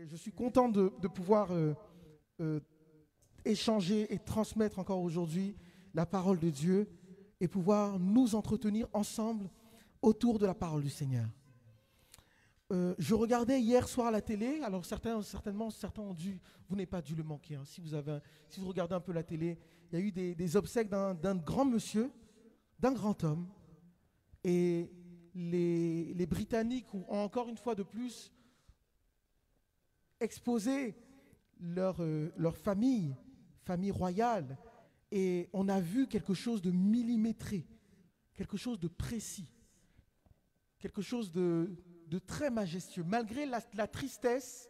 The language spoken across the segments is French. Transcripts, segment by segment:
Et je suis content de pouvoir euh, échanger et transmettre encore aujourd'hui la parole de Dieu et pouvoir nous entretenir ensemble autour de la parole du Seigneur. Je regardais hier soir à la télé, alors certains ont dû, vous n'avez pas dû le manquer, hein, si vous regardez un peu la télé, il y a eu des obsèques d'un grand monsieur, d'un grand homme, et les Britanniques ont encore une fois de plus exposé leur famille royale, et on a vu quelque chose de millimétré, quelque chose de précis, quelque chose de très majestueux, malgré la tristesse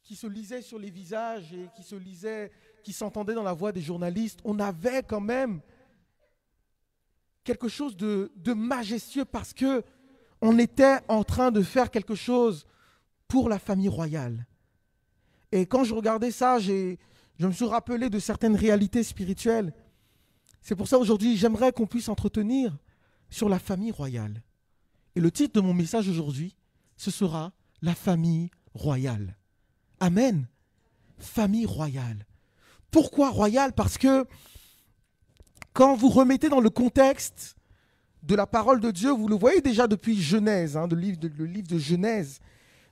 qui se lisait sur les visages et qui s'entendait dans la voix des journalistes. On avait quand même quelque chose de majestueux parce que on était en train de faire quelque chose pour la famille royale. Et quand je regardais ça, je me suis rappelé de certaines réalités spirituelles. C'est pour ça aujourd'hui, j'aimerais qu'on puisse entretenir sur la famille royale. Et le titre de mon message aujourd'hui, ce sera « La famille royale ». Amen. Famille royale. Pourquoi royale? Parce que quand vous remettez dans le contexte de la parole de Dieu, vous le voyez déjà depuis Genèse, le livre de Genèse,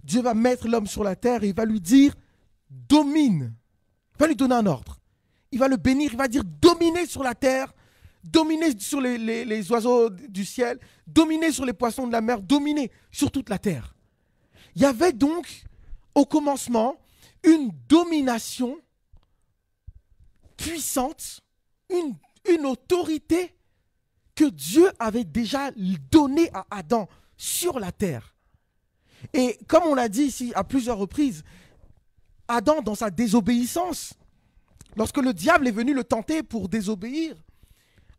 Dieu va mettre l'homme sur la terre et il va lui dire « domine ». Il va lui donner un ordre. Il va le bénir, il va dire « dominez sur la terre ». Dominer sur les oiseaux du ciel, dominer sur les poissons de la mer, dominer sur toute la terre. Il y avait donc, au commencement, une domination puissante, une autorité que Dieu avait déjà donnée à Adam sur la terre. Et comme on l'a dit ici à plusieurs reprises, Adam, dans sa désobéissance, lorsque le diable est venu le tenter pour désobéir,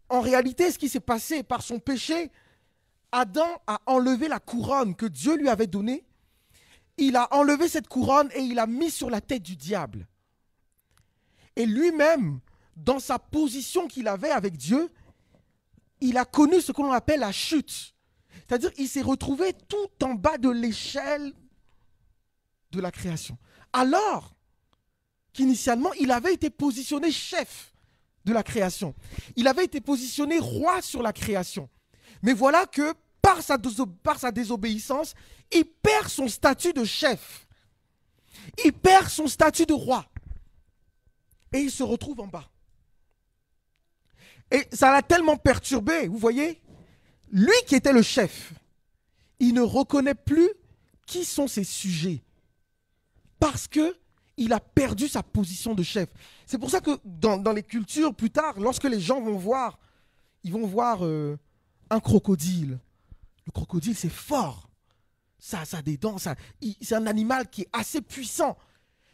en réalité, ce qui s'est passé par son péché, Adam a enlevé la couronne que Dieu lui avait donnée. Il a enlevé cette couronne et il l'a mise sur la tête du diable. Et lui-même, dans sa position qu'il avait avec Dieu, il a connu ce que l'on appelle la chute. C'est-à-dire qu'il s'est retrouvé tout en bas de l'échelle de la création. Alors qu'initialement, il avait été positionné chef de la création. Il avait été positionné roi sur la création. Mais voilà que par sa désobéissance, il perd son statut de chef. Il perd son statut de roi. Et il se retrouve en bas. Et ça l'a tellement perturbé, vous voyez, lui qui était le chef, il ne reconnaît plus qui sont ses sujets. Parce que il a perdu sa position de chef. C'est pour ça que dans les cultures, plus tard, lorsque les gens vont voir, ils vont voir un crocodile. Le crocodile, c'est fort. Ça a des dents. C'est un animal qui est assez puissant.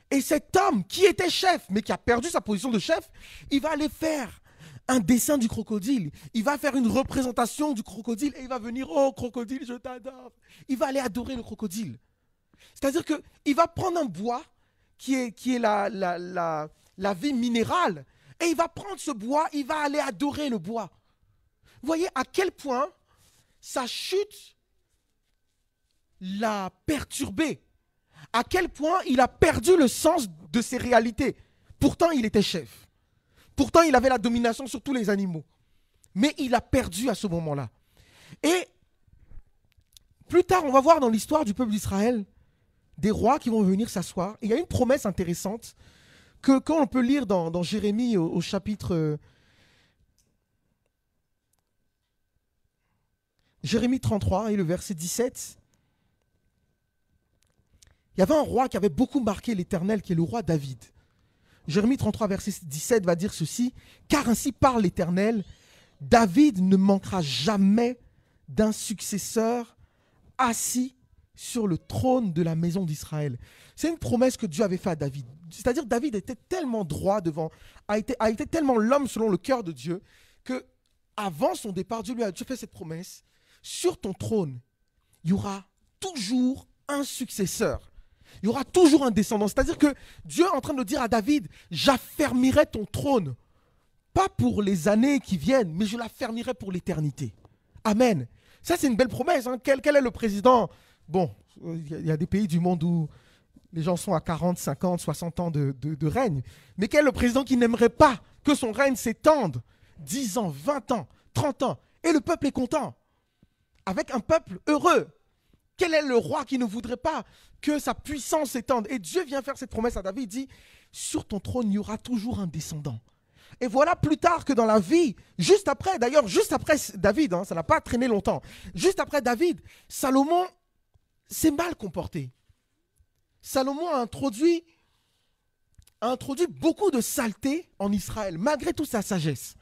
Et cet homme qui était chef, mais qui a perdu sa position de chef, il va aller faire un dessin du crocodile. Il va faire une représentation du crocodile et il va venir, oh crocodile, je t'adore. Il va aller adorer le crocodile. C'est-à-dire qu'il va prendre un bois qui est la vie minérale. Et il va prendre ce bois, il va aller adorer le bois. Vous voyez à quel point sa chute l'a perturbé. À quel point il a perdu le sens de ses réalités. Pourtant, il était chef. Pourtant, il avait la domination sur tous les animaux. Mais il a perdu à ce moment-là. Et plus tard, on va voir dans l'histoire du peuple d'Israël des rois qui vont venir s'asseoir. Et il y a une promesse intéressante que quand on peut lire dans Jérémie au chapitre Jérémie 33 et le verset 17. Il y avait un roi qui avait beaucoup marqué l'Éternel, qui est le roi David. Jérémie 33, verset 17 va dire ceci: « Car ainsi parle l'Éternel, David ne manquera jamais d'un successeur assis sur le trône de la maison d'Israël. » C'est une promesse que Dieu avait faite à David. C'est-à-dire que David était tellement droit a été tellement l'homme selon le cœur de Dieu, que avant son départ, Dieu lui a fait cette promesse: sur ton trône, il y aura toujours un successeur. Il y aura toujours un descendant. C'est-à-dire que Dieu est en train de dire à David: j'affermirai ton trône, pas pour les années qui viennent, mais je l'affermirai pour l'éternité. Amen. Ça, c'est une belle promesse. Hein. Quel est le président? Bon, il y a des pays du monde où Les gens sont à 40, 50, 60 ans de règne. Mais quel est le président qui n'aimerait pas que son règne s'étende 10 ans, 20 ans, 30 ans, et le peuple est content, avec un peuple heureux. Quel est le roi qui ne voudrait pas que sa puissance s'étende? Et Dieu vient faire cette promesse à David, il dit, sur ton trône, il y aura toujours un descendant. Et voilà plus tard que dans la vie, juste après David, ça n'a pas traîné longtemps, juste après David, Salomon s'est mal comporté. Salomon a introduit beaucoup de saleté en Israël, malgré toute sa sagesse.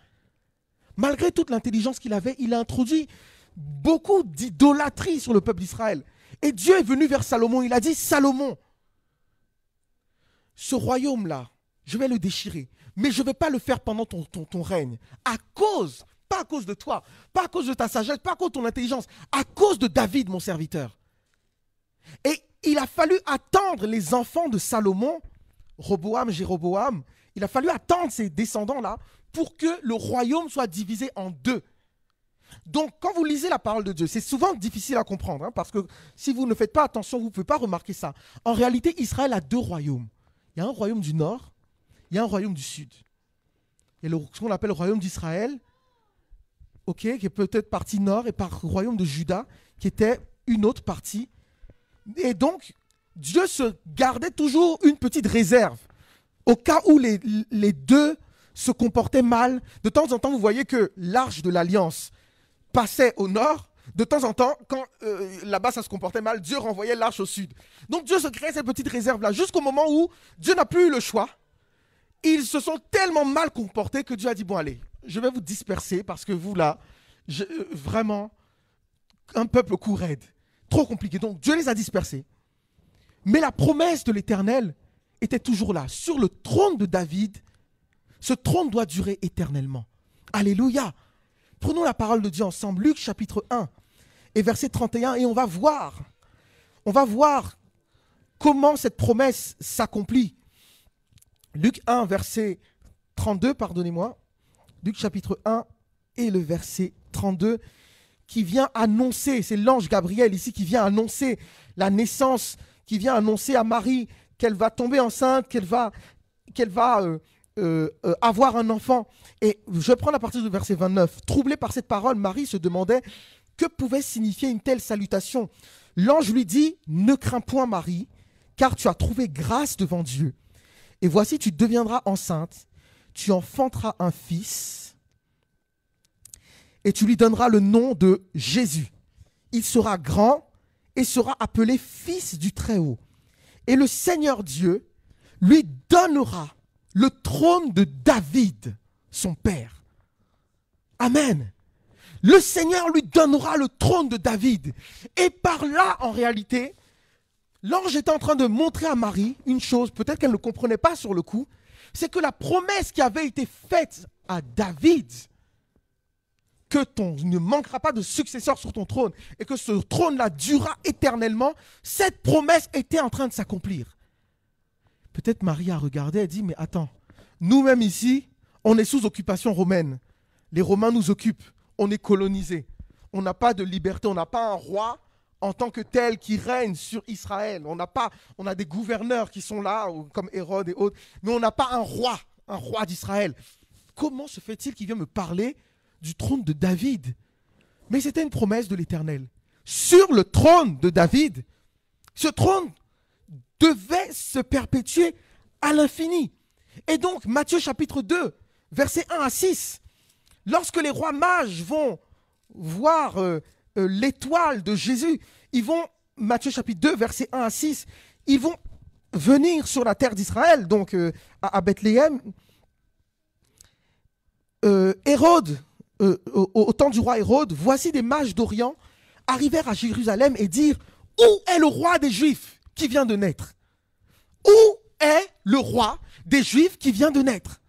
Malgré toute l'intelligence qu'il avait, il a introduit beaucoup d'idolâtrie sur le peuple d'Israël. Et Dieu est venu vers Salomon, il a dit, Salomon, ce royaume-là, je vais le déchirer, mais je ne vais pas le faire pendant ton règne. Pas à cause de toi, pas à cause de ta sagesse, pas à cause de ton intelligence, à cause de David, mon serviteur. Et il a fallu attendre les enfants de Salomon, Roboam, Jéroboam, il a fallu attendre ces descendants-là pour que le royaume soit divisé en deux. Donc, quand vous lisez la parole de Dieu, c'est souvent difficile à comprendre, parce que si vous ne faites pas attention, vous ne pouvez pas remarquer ça. En réalité, Israël a deux royaumes. Il y a un royaume du nord, il y a un royaume du sud. Il y a ce qu'on appelle le royaume d'Israël, qui est peut-être partie nord, et par le royaume de Juda, qui était une autre partie. Et donc, Dieu se gardait toujours une petite réserve, au cas où les deux se comportaient mal. De temps en temps, vous voyez que l'arche de l'Alliance passait au nord. De temps en temps, quand là-bas ça se comportait mal, Dieu renvoyait l'arche au sud. Donc Dieu se créait cette petite réserve-là, jusqu'au moment où Dieu n'a plus eu le choix. Ils se sont tellement mal comportés que Dieu a dit, bon allez, je vais vous disperser parce que vous là, vraiment, un peuple coup raide. Trop compliqué. Donc Dieu les a dispersés. Mais la promesse de l'Éternel était toujours là. Sur le trône de David, ce trône doit durer éternellement. Alléluia. Prenons la parole de Dieu ensemble. Luc chapitre 1 et verset 31. Et on va voir comment cette promesse s'accomplit. Luc 1, verset 32, pardonnez-moi. Luc chapitre 1 et le verset 32 qui vient annoncer, c'est l'ange Gabriel ici qui vient annoncer la naissance, qui vient annoncer à Marie qu'elle va tomber enceinte, qu'elle va avoir un enfant. Et je prends à partir du verset 29. Troublée par cette parole, Marie se demandait que pouvait signifier une telle salutation. L'ange lui dit, ne crains point Marie, car tu as trouvé grâce devant Dieu. Et voici, tu deviendras enceinte, tu enfanteras un fils, et tu lui donneras le nom de Jésus. Il sera grand et sera appelé Fils du Très-Haut. Et le Seigneur Dieu lui donnera le trône de David, son père. Amen. Le Seigneur lui donnera le trône de David. Et par là, en réalité, l'ange était en train de montrer à Marie une chose, peut-être qu'elle ne comprenait pas sur le coup, c'est que la promesse qui avait été faite à David, que tu ne manqueras pas de successeur sur ton trône et que ce trône-là durera éternellement, cette promesse était en train de s'accomplir. Peut-être Marie a regardé et dit, mais attends, nous-mêmes ici, on est sous occupation romaine. Les Romains nous occupent, on est colonisés. On n'a pas de liberté, on n'a pas un roi en tant que tel qui règne sur Israël. On a des gouverneurs qui sont là, comme Hérode et autres, mais on n'a pas un roi d'Israël. Comment se fait-il qu'il vient me parler du trône de David? Mais c'était une promesse de l'Éternel. Sur le trône de David, ce trône devait se perpétuer à l'infini. Et donc, Matthieu chapitre 2, versets 1 à 6, lorsque les rois mages vont voir l'étoile de Jésus, ils vont, Matthieu chapitre 2, versets 1 à 6, ils vont venir sur la terre d'Israël, donc à Bethléem. Hérode, au temps du roi Hérode, voici des mages d'Orient arrivèrent à Jérusalem et dirent, où est le roi des Juifs qui vient de naître? Où est le roi des Juifs qui vient de naître?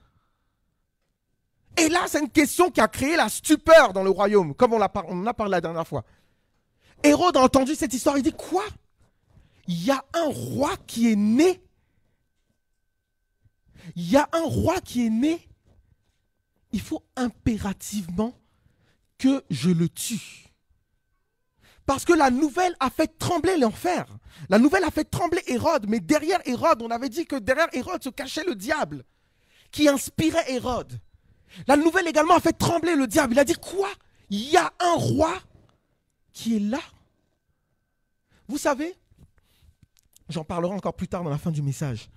Et là, c'est une question qui a créé la stupeur dans le royaume, comme on en a parlé la dernière fois. Hérode a entendu cette histoire, il dit, quoi? Il y a un roi qui est né? Il y a un roi qui est né? Il faut impérativement que je le tue. Parce que la nouvelle a fait trembler l'enfer. La nouvelle a fait trembler Hérode. Mais derrière Hérode, on avait dit que derrière Hérode se cachait le diable qui inspirait Hérode. La nouvelle également a fait trembler le diable. Il a dit quoi? Il y a un roi qui est là. Vous savez, j'en parlerai encore plus tard dans la fin du message.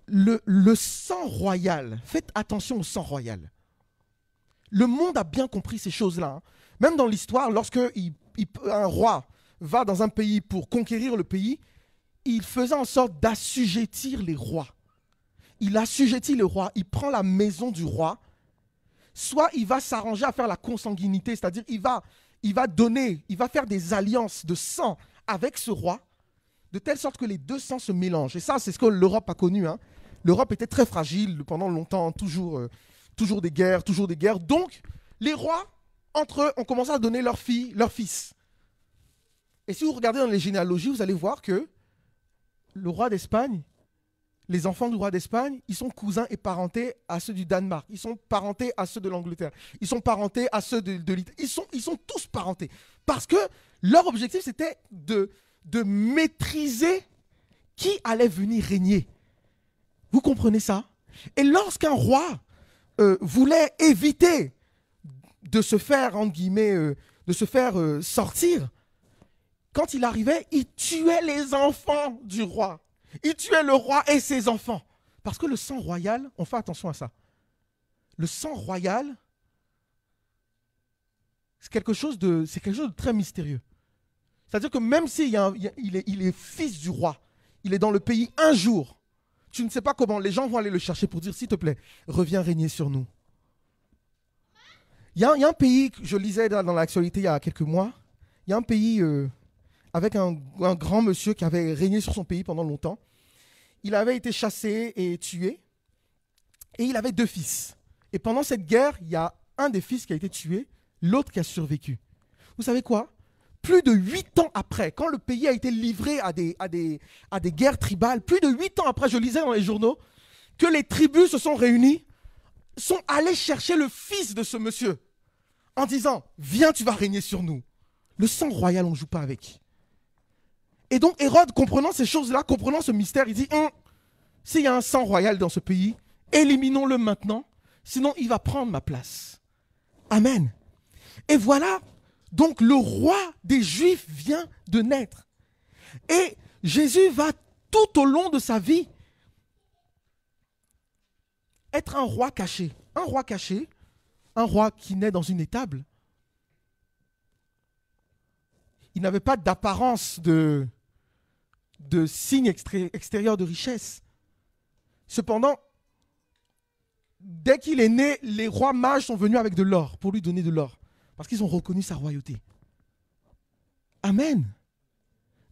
Le sang royal, faites attention au sang royal. Le monde a bien compris ces choses-là. Même dans l'histoire, lorsque un roi va dans un pays pour conquérir le pays, il faisait en sorte d'assujettir les rois. Il assujettit le roi, il prend la maison du roi. Soit il va s'arranger à faire la consanguinité, c'est-à-dire il va faire des alliances de sang avec ce roi, de telle sorte que les deux sangs se mélangent. Et ça, c'est ce que l'Europe a connu. L'Europe était très fragile pendant longtemps, toujours des guerres. Donc, les rois, entre eux, ont commencé à donner leurs filles, leurs fils. Et si vous regardez dans les généalogies, vous allez voir que le roi d'Espagne, les enfants du roi d'Espagne, ils sont cousins et parentés à ceux du Danemark. Ils sont parentés à ceux de l'Angleterre. Ils sont parentés à ceux de l'Italie. Ils sont tous parentés. Parce que leur objectif, c'était de maîtriser qui allait venir régner. Vous comprenez ça? Et lorsqu'un roi voulait éviter de se faire, entre guillemets, sortir, quand il arrivait, il tuait les enfants du roi. Il tuait le roi et ses enfants. Parce que le sang royal, on fait attention à ça. Le sang royal, c'est quelque chose de très mystérieux. C'est-à-dire que même s'il il est fils du roi, il est dans le pays un jour, tu ne sais pas comment, les gens vont aller le chercher pour dire, s'il te plaît, reviens régner sur nous. Il y a un pays, je lisais dans l'actualité il y a quelques mois, il y a un pays avec un grand monsieur qui avait régné sur son pays pendant longtemps. Il avait été chassé et tué, et il avait 2 fils. Et pendant cette guerre, il y a un des fils qui a été tué, l'autre qui a survécu. Vous savez quoi? Plus de 8 ans après, quand le pays a été livré à des guerres tribales, plus de 8 ans après, je lisais dans les journaux, que les tribus se sont réunies, sont allées chercher le fils de ce monsieur, en disant, viens, tu vas régner sur nous. Le sang royal, on ne joue pas avec. Et donc Hérode, comprenant ces choses-là, comprenant ce mystère, il dit, s'il y a un sang royal dans ce pays, éliminons-le maintenant, sinon il va prendre ma place. Amen. Et voilà, donc le roi des Juifs vient de naître. Et Jésus va tout au long de sa vie être un roi caché. Un roi caché, un roi qui naît dans une étable. Il n'avait pas d'apparence de signe extérieur de richesse. Cependant, dès qu'il est né, les rois mages sont venus avec de l'or pour lui donner de l'or. Parce qu'ils ont reconnu sa royauté. Amen.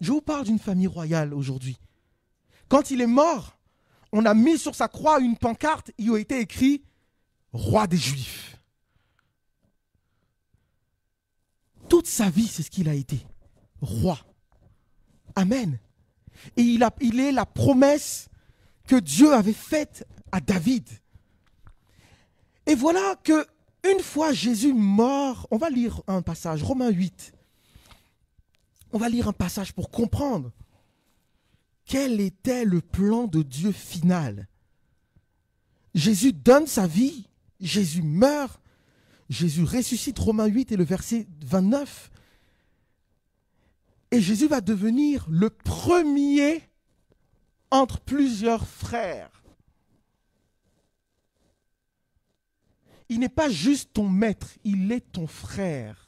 Je vous parle d'une famille royale aujourd'hui. Quand il est mort, on a mis sur sa croix une pancarte où il a été écrit « Roi des Juifs ». Toute sa vie, c'est ce qu'il a été. Roi. Amen. Et il est la promesse que Dieu avait faite à David. Et voilà que une fois Jésus mort, on va lire un passage, Romains 8. On va lire un passage pour comprendre quel était le plan de Dieu final. Jésus donne sa vie, Jésus meurt, Jésus ressuscite, Romains 8 et le verset 29. Et Jésus va devenir le premier entre plusieurs frères. Il n'est pas juste ton maître, il est ton frère.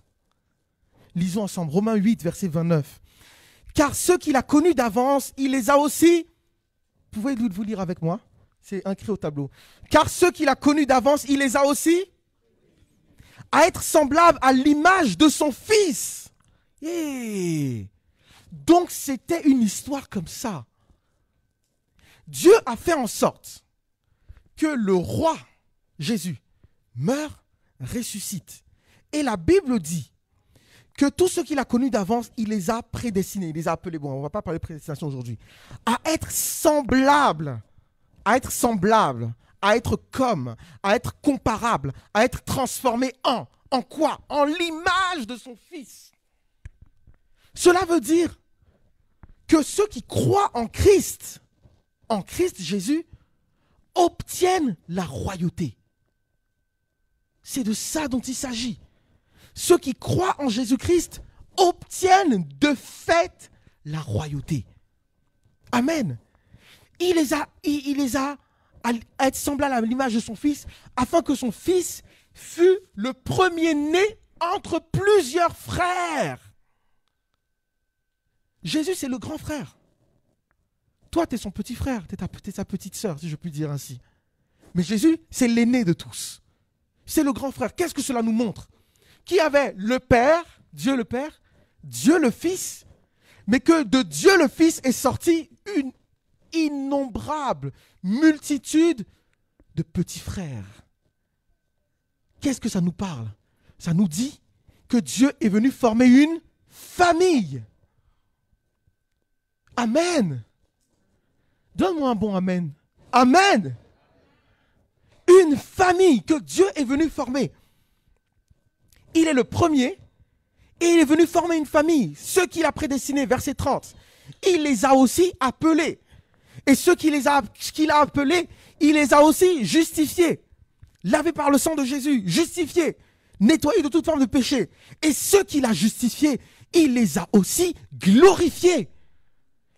Lisons ensemble, Romains 8, verset 29. Car ceux qu'il a connus d'avance, il les a aussi... Pouvez-vous lire avec moi? C'est inscrit au tableau. Car ceux qu'il a connus d'avance, il les a aussi à être semblables à l'image de son Fils. Hey. Donc c'était une histoire comme ça. Dieu a fait en sorte que le roi Jésus meurt, ressuscite. Et la Bible dit que tous ceux qu'il a connus d'avance, il les a prédestinés, il les a appelés, bon, on ne va pas parler de prédestination aujourd'hui, à être semblables, à être comme, à être comparables, à être transformés en quoi? En l'image de son Fils. Cela veut dire que ceux qui croient en Christ Jésus, obtiennent la royauté. C'est de ça dont il s'agit. Ceux qui croient en Jésus-Christ obtiennent de fait la royauté. Amen. Il les a à être semblable à l'image de son fils, afin que son fils fût le premier-né entre plusieurs frères. Jésus, c'est le grand frère. Toi, tu es son petit frère, tu es sa petite sœur, si je puis dire ainsi. Mais Jésus, c'est l'aîné de tous. C'est le grand frère. Qu'est-ce que cela nous montre? Qui avait le Père, Dieu le Fils, mais que de Dieu le Fils est sortie une innombrable multitude de petits frères. Qu'est-ce que ça nous parle? Ça nous dit que Dieu est venu former une famille. Amen. Donne-moi un bon amen. Amen. Une famille que Dieu est venu former. Il est le premier et il est venu former une famille. Ceux qu'il a prédestinés, verset 30, il les a aussi appelés. Et ceux qu'il a appelés, il les a aussi justifiés. Lavés par le sang de Jésus, justifiés, nettoyés de toute forme de péché. Et ceux qu'il a justifiés, il les a aussi glorifiés.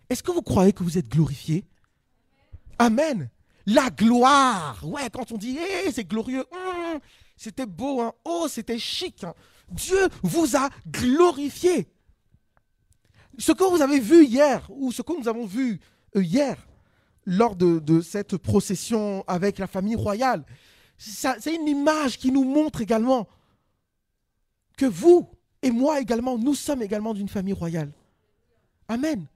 Est-ce que vous croyez que vous êtes glorifiés? Amen. La gloire. Ouais, quand on dit hey, c'est glorieux, c'était beau, hein. Oh, c'était chic. Hein. Dieu vous a glorifié. Ce que vous avez vu hier, ou ce que nous avons vu hier, lors de cette procession avec la famille royale, c'est une image qui nous montre également que vous et moi également, nous sommes également d'une famille royale. Amen.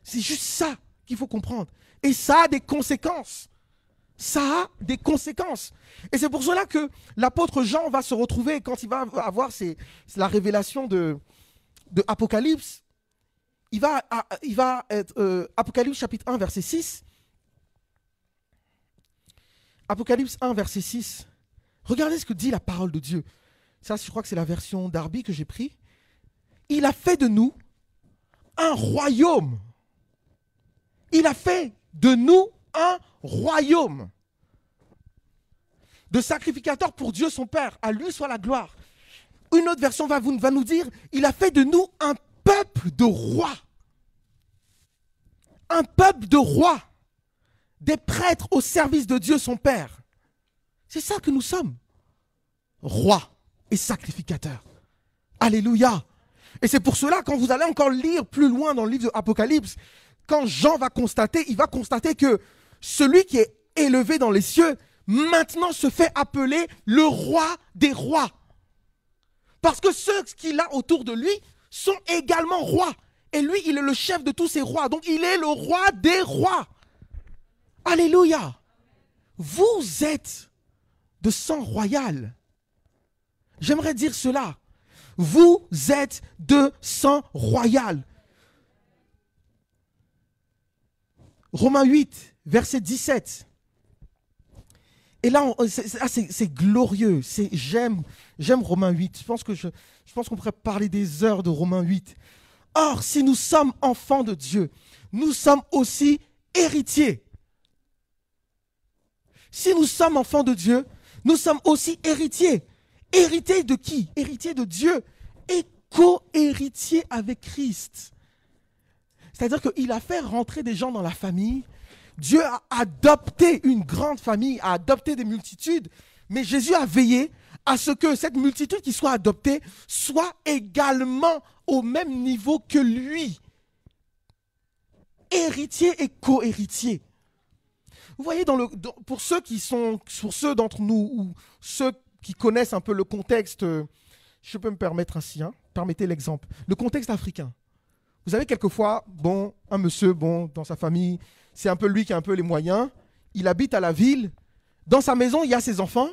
C'est juste ça qu'il faut comprendre. Et ça a des conséquences. Ça a des conséquences. Et c'est pour cela que l'apôtre Jean va se retrouver, quand il va avoir la révélation de Apocalypse, il va être Apocalypse chapitre 1, verset 6. Apocalypse 1, verset 6. Regardez ce que dit la parole de Dieu. Ça, je crois que c'est la version Darby que j'ai pris. Il a fait de nous un royaume. Il a fait de nous un royaume de sacrificateurs pour Dieu son Père. À lui soit la gloire. Une autre version va nous dire, il a fait de nous un peuple de rois. Un peuple de rois. Des prêtres au service de Dieu son Père. C'est ça que nous sommes. Rois et sacrificateurs. Alléluia. Et c'est pour cela, quand vous allez encore lire plus loin dans le livre de Apocalypse, quand Jean va constater, il va constater que celui qui est élevé dans les cieux, maintenant se fait appeler le roi des rois. Parce que ceux qu'il a autour de lui sont également rois. Et lui, il est le chef de tous ces rois. Donc, il est le roi des rois. Alléluia. Vous êtes de sang royal. J'aimerais dire cela. Vous êtes de sang royal. Romains 8, verset 17. Et là, c'est glorieux. J'aime Romains 8. Je pense qu'on pourrait parler des heures de Romains 8. Or, si nous sommes enfants de Dieu, nous sommes aussi héritiers. Si nous sommes enfants de Dieu, nous sommes aussi héritiers. Héritiers de qui? Héritiers de Dieu et co-héritiers avec Christ. C'est-à-dire qu'il a fait rentrer des gens dans la famille. Dieu a adopté une grande famille, a adopté des multitudes, mais Jésus a veillé à ce que cette multitude qui soit adoptée soit également au même niveau que lui. Héritier et co-héritier. Vous voyez, pour ceux d'entre nous, ou ceux qui connaissent un peu le contexte, je peux me permettre ainsi, hein, permettez l'exemple, le contexte africain. Vous avez quelquefois, un monsieur, dans sa famille, c'est un peu lui qui a un peu les moyens, il habite à la ville, dans sa maison, il y a ses enfants,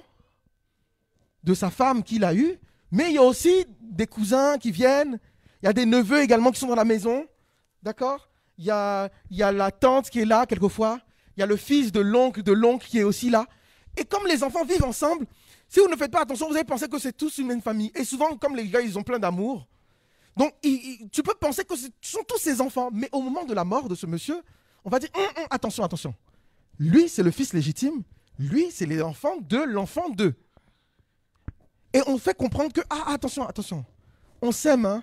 de sa femme qu'il a eue, mais il y a aussi des cousins qui viennent, il y a des neveux également qui sont dans la maison, d'accord? Il y a la tante qui est là quelquefois, il y a le fils de l'oncle qui est aussi là. Et comme les enfants vivent ensemble, si vous ne faites pas attention, vous allez penser que c'est tous une même famille. Et souvent, comme les gars, ils ont plein d'amour, Donc, tu peux penser que ce sont tous ses enfants, mais au moment de la mort de ce monsieur, on va dire, attention, attention. Lui, c'est le fils légitime. Lui, c'est l'enfant d'eux. Et on fait comprendre que, attention, attention. On s'aime, hein,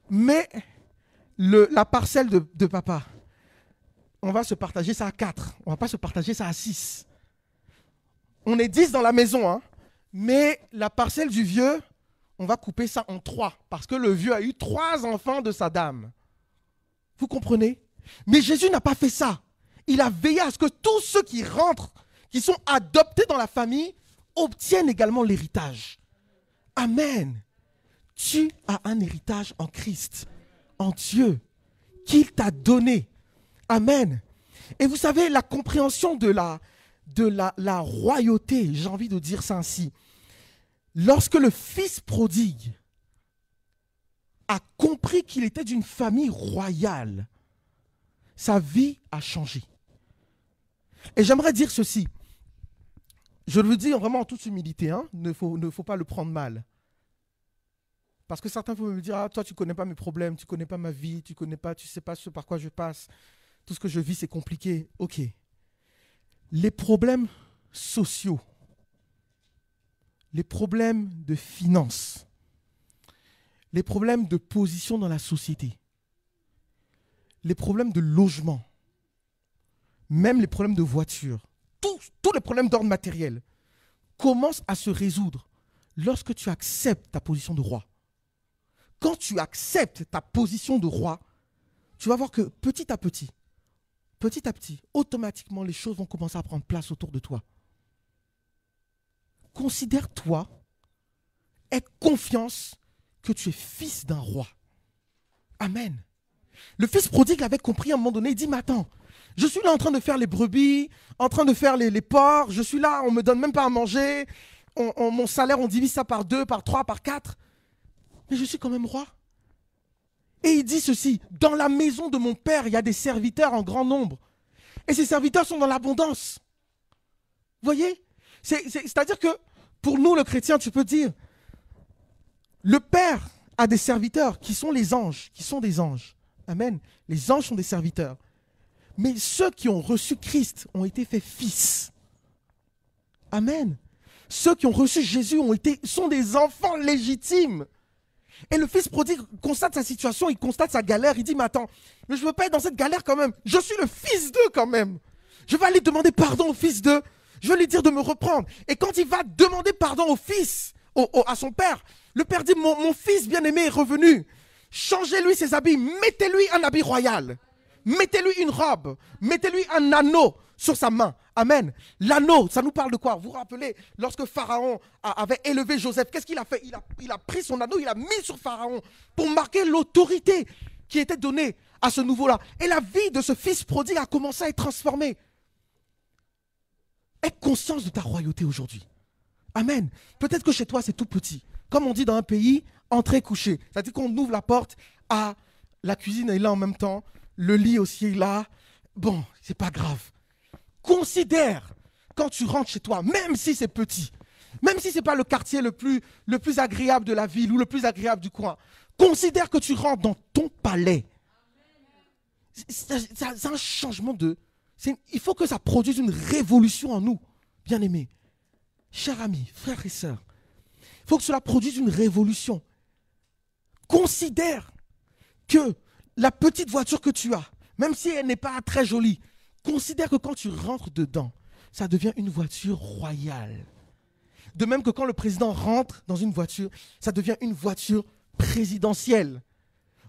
mais la parcelle de papa, on va se partager ça à 4. On ne va pas se partager ça à 6. On est 10 dans la maison, hein, mais la parcelle du vieux, on va couper ça en 3. Parce que le vieux a eu 3 enfants de sa dame. Vous comprenez? Mais Jésus n'a pas fait ça. Il a veillé à ce que tous ceux qui rentrent, qui sont adoptés dans la famille, obtiennent également l'héritage. Amen. Tu as un héritage en Christ, en Dieu, qu'il t'a donné. Amen. Et vous savez, la compréhension de la royauté, j'ai envie de dire ça ainsi. Lorsque le fils prodigue a compris qu'il était d'une famille royale, sa vie a changé. Et j'aimerais dire ceci. Je le dis vraiment en toute humilité, hein, ne faut pas le prendre mal. Parce que certains peuvent me dire, toi tu ne connais pas mes problèmes, tu ne connais pas ma vie, tu ne sais pas ce par quoi je passe. Tout ce que je vis, c'est compliqué. Ok. Les problèmes sociaux, les problèmes de finances, les problèmes de position dans la société, les problèmes de logement, même les problèmes de voiture, tous les problèmes d'ordre matériel commencent à se résoudre lorsque tu acceptes ta position de roi. Quand tu acceptes ta position de roi, tu vas voir que petit à petit, automatiquement, les choses vont commencer à prendre place autour de toi. Considère-toi, aie confiance que tu es fils d'un roi. Amen. Le fils prodigue avait compris à un moment donné, il dit, mais attends, je suis là en train de faire les brebis, en train de faire les porcs, je suis là, on ne me donne même pas à manger, mon salaire, on divise ça par 2, par 3, par 4. Mais je suis quand même roi. Et il dit ceci, dans la maison de mon père, il y a des serviteurs en grand nombre. Et ces serviteurs sont dans l'abondance. Vous voyez? C'est-à-dire que pour nous, le chrétien, tu peux dire, le père a des serviteurs qui sont les anges, qui sont des anges. Amen. Les anges sont des serviteurs. Mais ceux qui ont reçu Christ ont été faits fils. Amen. Ceux qui ont reçu Jésus sont des enfants légitimes. Et le fils prodigue constate sa situation, il constate sa galère, il dit, mais attends, mais je ne veux pas être dans cette galère quand même. Je suis le fils d'eux quand même. Je vais aller demander pardon au fils d'eux. Je vais lui dire de me reprendre. Et quand il va demander pardon au fils, à son père, le père dit, mon fils bien-aimé est revenu. Changez-lui ses habits, mettez-lui un habit royal. Mettez-lui une robe, mettez-lui un anneau sur sa main. Amen. L'anneau, ça nous parle de quoi? Vous vous rappelez, lorsque Pharaon avait élevé Joseph, qu'est-ce qu'il a fait? Il a pris son anneau, il l'a mis sur Pharaon pour marquer l'autorité qui était donnée à ce nouveau-là. Et la vie de ce fils prodigue a commencé à être transformée. Aie conscience de ta royauté aujourd'hui. Amen. Peut-être que chez toi, c'est tout petit. Comme on dit dans un pays, entrer, coucher. C'est-à-dire qu'on ouvre la porte, la cuisine est là en même temps, le lit aussi est là. Bon, c'est pas grave. Considère, quand tu rentres chez toi, même si c'est petit, même si ce n'est pas le quartier le plus agréable de la ville ou le plus agréable du coin, considère que tu rentres dans ton palais. C'est un changement il faut que ça produise une révolution en nous, bien-aimés. Chers amis, frères et sœurs, il faut que cela produise une révolution. Considère que la petite voiture que tu as, même si elle n'est pas très jolie, considère que quand tu rentres dedans, ça devient une voiture royale. De même que quand le président rentre dans une voiture, ça devient une voiture présidentielle.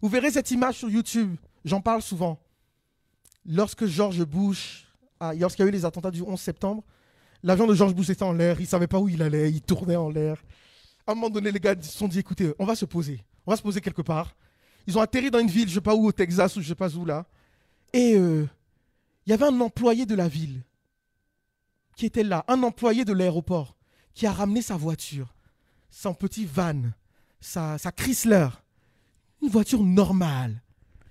Vous verrez cette image sur YouTube, j'en parle souvent. Lorsque George Bush, lorsqu'il y a eu les attentats du 11 septembre, l'avion de George Bush était en l'air, il ne savait pas où il allait, il tournait en l'air. À un moment donné, les gars se sont dit, écoutez, on va se poser quelque part. Ils ont atterri dans une ville, je ne sais pas où, au Texas ou je ne sais pas où là. Et il y avait un employé de la ville qui était là, un employé de l'aéroport qui a ramené sa voiture, son petit van, sa Chrysler, une voiture normale,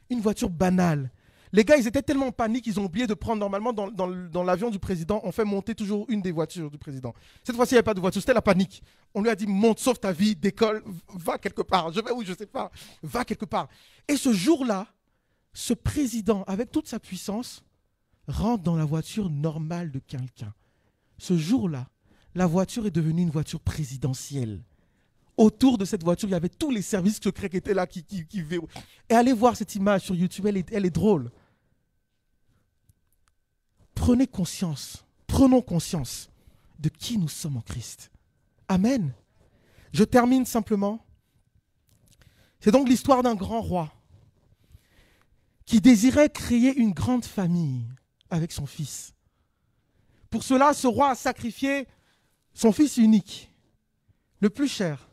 une voiture banale. Les gars, ils étaient tellement en panique, ils ont oublié de prendre normalement dans l'avion du président, on fait monter toujours une des voitures du président. Cette fois-ci, il n'y avait pas de voiture, c'était la panique. On lui a dit, monte, sauve ta vie, décolle, va quelque part. Je vais où, je ne sais pas, va quelque part. Et ce jour-là, ce président, avec toute sa puissance, rentre dans la voiture normale de quelqu'un. Ce jour-là, la voiture est devenue une voiture présidentielle. Autour de cette voiture, il y avait tous les services secrets qui étaient là. Et allez voir cette image sur YouTube, elle est drôle. Prenons conscience de qui nous sommes en Christ. Amen. Je termine simplement. C'est donc l'histoire d'un grand roi qui désirait créer une grande famille avec son fils. Pour cela, ce roi a sacrifié son fils unique, le plus cher.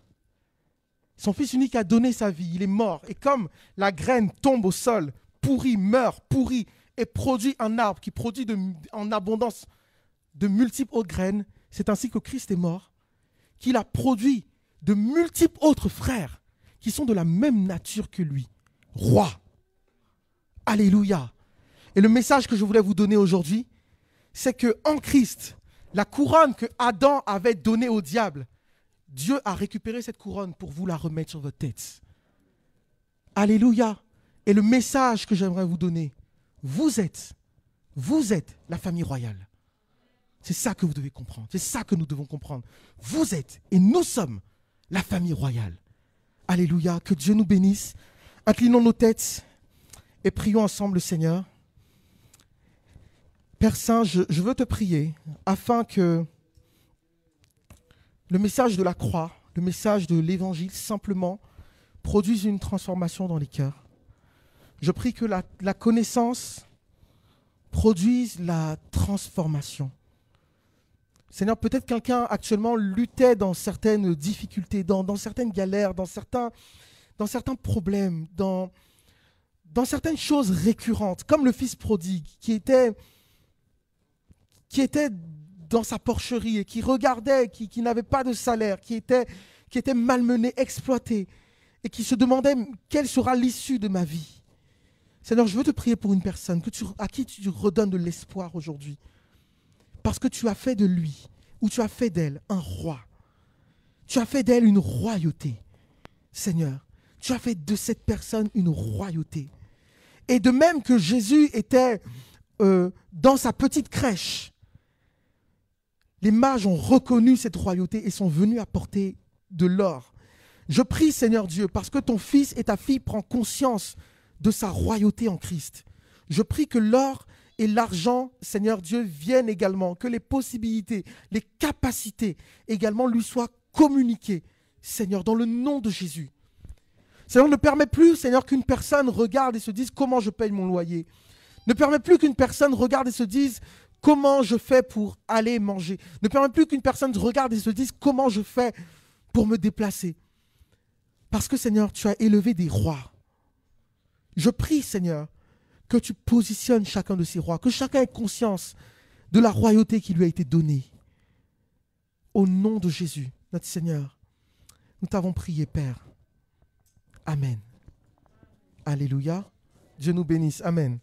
Son fils unique a donné sa vie, il est mort. Et comme la graine tombe au sol, pourrit, meurt, pourrit, et produit un arbre qui produit en abondance de multiples autres graines, c'est ainsi que Christ est mort, qu'il a produit de multiples autres frères qui sont de la même nature que lui. Roi. Alléluia. Et le message que je voulais vous donner aujourd'hui, c'est qu'en Christ, la couronne que Adam avait donnée au diable, Dieu a récupéré cette couronne pour vous la remettre sur votre tête. Alléluia. Et le message que j'aimerais vous donner, vous êtes la famille royale. C'est ça que vous devez comprendre. C'est ça que nous devons comprendre. Vous êtes et nous sommes la famille royale. Alléluia. Que Dieu nous bénisse. Inclinons nos têtes et prions ensemble le Seigneur. Père Saint, je veux te prier afin que le message de la croix, le message de l'évangile simplement produise une transformation dans les cœurs. Je prie que la connaissance produise la transformation. Seigneur, peut-être quelqu'un actuellement luttait dans certaines difficultés, dans certaines galères, dans certains problèmes, dans certaines choses récurrentes, comme le fils prodigue qui était dans sa porcherie et qui regardait, qui n'avait pas de salaire, qui était malmené, exploité et qui se demandait quelle sera l'issue de ma vie. Seigneur, je veux te prier pour une personne à qui tu redonnes de l'espoir aujourd'hui. Parce que tu as fait de lui, ou tu as fait d'elle, un roi. Tu as fait d'elle une royauté. Seigneur, tu as fait de cette personne une royauté. Et de même que Jésus était dans sa petite crèche, les mages ont reconnu cette royauté et sont venus apporter de l'or. Je prie, Seigneur Dieu, parce que ton fils et ta fille prennent conscience de sa royauté en Christ. Je prie que l'or et l'argent, Seigneur Dieu, viennent également, que les possibilités, les capacités également lui soient communiquées, Seigneur, dans le nom de Jésus. Seigneur, ne permets plus, Seigneur, qu'une personne regarde et se dise comment je paye mon loyer. Ne permets plus qu'une personne regarde et se dise comment je fais pour aller manger. Ne permets plus qu'une personne regarde et se dise comment je fais pour me déplacer. Parce que, Seigneur, tu as élevé des rois. Je prie, Seigneur, que tu positionnes chacun de ces rois, que chacun ait conscience de la royauté qui lui a été donnée. Au nom de Jésus, notre Seigneur, nous t'avons prié, Père. Amen. Alléluia. Dieu nous bénisse. Amen.